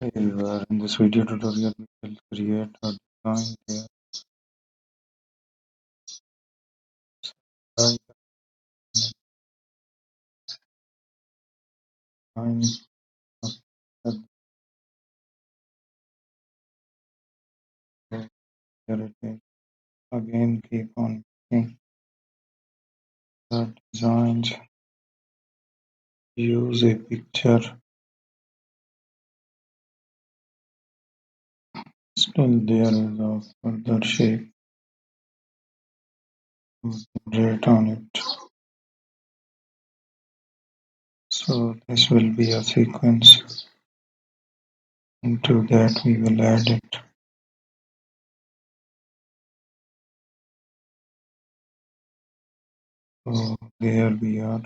Hey everyone, in this video tutorial we will create a design where I design of the heritage. Again, keep on making the designs. Use a picture. Still there is a further shape to generate on it. So this will be a sequence. Into that we will add it. So there we are.